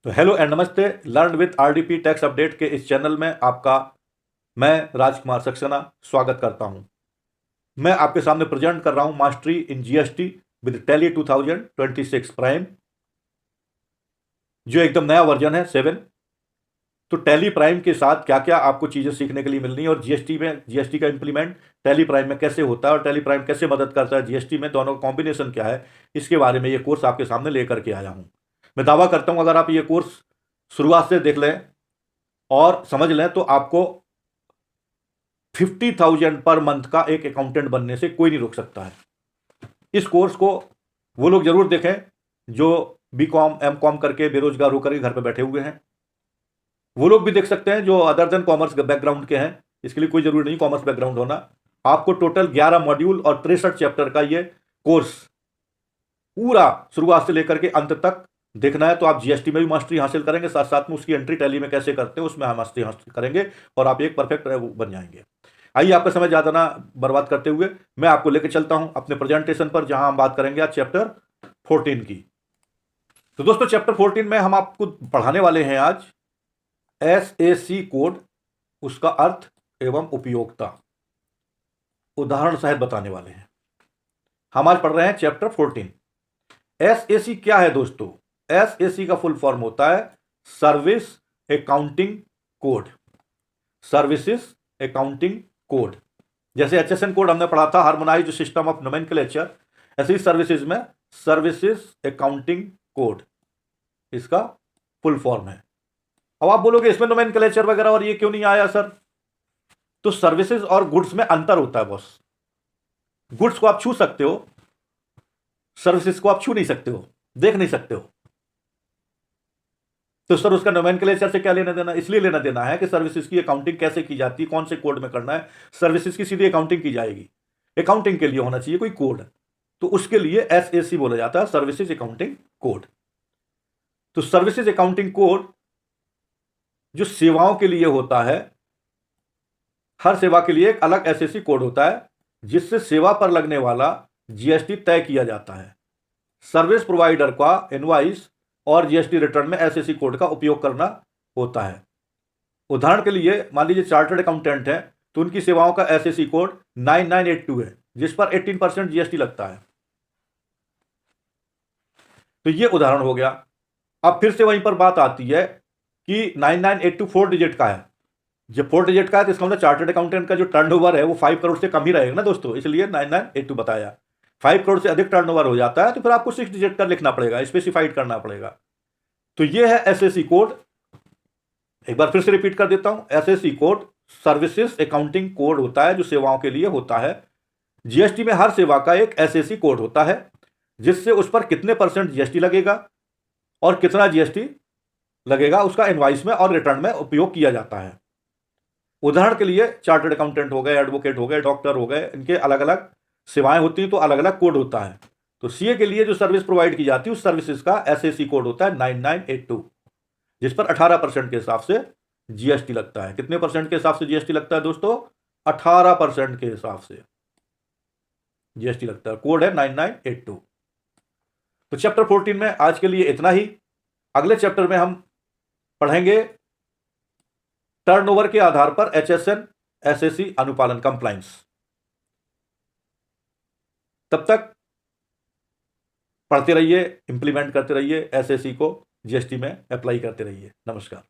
तो hello and नमस्ते। Learn with RDP tax update के इस चैनल में आपका मैं राजकुमार सक्सेना स्वागत करता हूं। मैं आपके सामने प्रेजेंट कर रहा हूं mastery in GST with tally 2026 prime, जो एकदम नया वर्जन है 7। तो टैली प्राइम के साथ क्या क्या आपको चीज़ें सीखने के लिए मिलनी है और जीएसटी का इंप्लीमेंट टैली प्राइम में कैसे होता है और टैली प्राइम कैसे मदद करता है जीएसटी में, दोनों का कॉम्बिनेशन क्या है, इसके बारे में ये कोर्स आपके सामने लेकर के आया हूं। मैं दावा करता हूं अगर आप ये कोर्स शुरुआत से देख लें और समझ लें तो आपको 50,000 पर मंथ का एक अकाउंटेंट बनने से कोई नहीं रोक सकता है। इस कोर्स को वो लोग जरूर देखें जो बीकॉम एमकॉम करके बेरोजगार होकर के घर पे बैठे हुए हैं। वो लोग भी देख सकते हैं जो अदर देन कॉमर्स बैकग्राउंड के हैं। इसके लिए कोई जरूरी नहीं कॉमर्स बैकग्राउंड होना। आपको टोटल 11 मॉड्यूल और 63 चैप्टर का ये कोर्स पूरा शुरुआत से लेकर के अंत तक देखना है। तो आप जीएसटी में भी मास्टरी हासिल करेंगे, साथ साथ में उसकी एंट्री टैली में कैसे करते हैं उसमें हम मास्टरी हासिल करेंगे और आप एक परफेक्ट बन जाएंगे। आइए आपका समय ज़्यादा ना बर्बाद करते हुए मैं आपको लेकर चलता हूं अपने प्रेजेंटेशन पर, जहां हम बात करेंगे आज चैप्टर 14 की। तो दोस्तों चैप्टर 14 में हम आपको पढ़ाने वाले हैं आज SAC कोड, उसका अर्थ एवं उपयोगिता उदाहरण सहित बताने वाले हैं। हम आज पढ़ रहे हैं चैप्टर 14। SAC क्या है दोस्तों? SAC का फुल फॉर्म होता है service accounting code. Services accounting code, जैसे HSN कोड हमने पढ़ा था, हार्मोनाइज्ड सिस्टम ऑफ नोमेनक्लेचर, ऐसे ही सर्विसेज में सर्विसेज अकाउंटिंग कोड इसका फुल फॉर्म है। अब आप बोलोगे इसमें नोमेनक्लेचर वगैरह और ये क्यों नहीं आया सर? तो सर्विसेज और गुड्स में अंतर होता है बॉस। गुड्स को आप छू सकते हो, सर्विसेज को आप छू नहीं सकते हो, देख नहीं सकते हो। तो सर उसका नोमेनक्लेचर से क्या लेना देना? इसलिए लेना देना है कि सर्विसेज की अकाउंटिंग कैसे की जाती है, कौन से कोड में करना है। सर्विसेज की सीधी अकाउंटिंग की जाएगी, अकाउंटिंग के लिए होना चाहिए कोई कोड, तो उसके लिए SAC बोला जाता है, सर्विसेज अकाउंटिंग कोड। तो सर्विसेज अकाउंटिंग कोड जो सेवाओं के लिए होता है, हर सेवा के लिए एक अलग SAC कोड होता है जिससे सेवा पर लगने वाला जीएसटी तय किया जाता है। सर्विस प्रोवाइडर का इनवॉइस और जीएसटी रिटर्न में SAC कोड का उपयोग करना होता है। उदाहरण के लिए मान लीजिए चार्टर्ड अकाउंटेंट है तो उनकी सेवाओं का SAC कोड 9982 है जिस पर 18% जीएसटी लगता है। तो ये उदाहरण हो गया। अब फिर से वहीं पर बात आती है कि 9982 4 डिजिट का है। जब 4 डिजिट का है तो इसका मतलब चार्टर्ड अकाउंटेंट का जो टर्नओवर है वो 5 करोड़ से कम ही रहेगा ना दोस्तों, इसलिए 9982 बताया। 5 करोड़ से अधिक टर्नओवर हो जाता है तो फिर आपको 6 डिजिट का लिखना पड़ेगा, स्पेसिफाइड करना पड़ेगा। तो ये है SAC कोड। एक बार फिर से रिपीट कर देता हूं, SAC code services accounting code होता है जो सेवाओं के लिए होता है। जीएसटी में हर सेवा का एक SAC कोड होता है जिससे उस पर कितने % जीएसटी लगेगा और कितना जीएसटी लगेगा उसका इनवॉइस में और रिटर्न में उपयोग किया जाता है। उदाहरण के लिए चार्टर्ड अकाउंटेंट हो गए, एडवोकेट हो गए, डॉक्टर हो गए, इनके अलग अलग सेवाएं होती हैं तो अलग अलग कोड होता है। तो सीए के लिए जो सर्विस प्रोवाइड की जाती है उस सर्विसेज का SAC कोड होता है 9982 जिस पर 18% के हिसाब से जीएसटी लगता है। कितने % के हिसाब से जीएसटी लगता है दोस्तों? 18% के हिसाब से जीएसटी लगता है। कोड है 9982। तो चैप्टर 14 में आज के लिए इतना ही। अगले चैप्टर में हम पढ़ेंगे टर्नओवर के आधार पर HSN SAC अनुपालन कंप्लायंस। तब तक पढ़ते रहिए, इंप्लीमेंट करते रहिए, SAC को जीएसटी में अप्लाई करते रहिए। नमस्कार।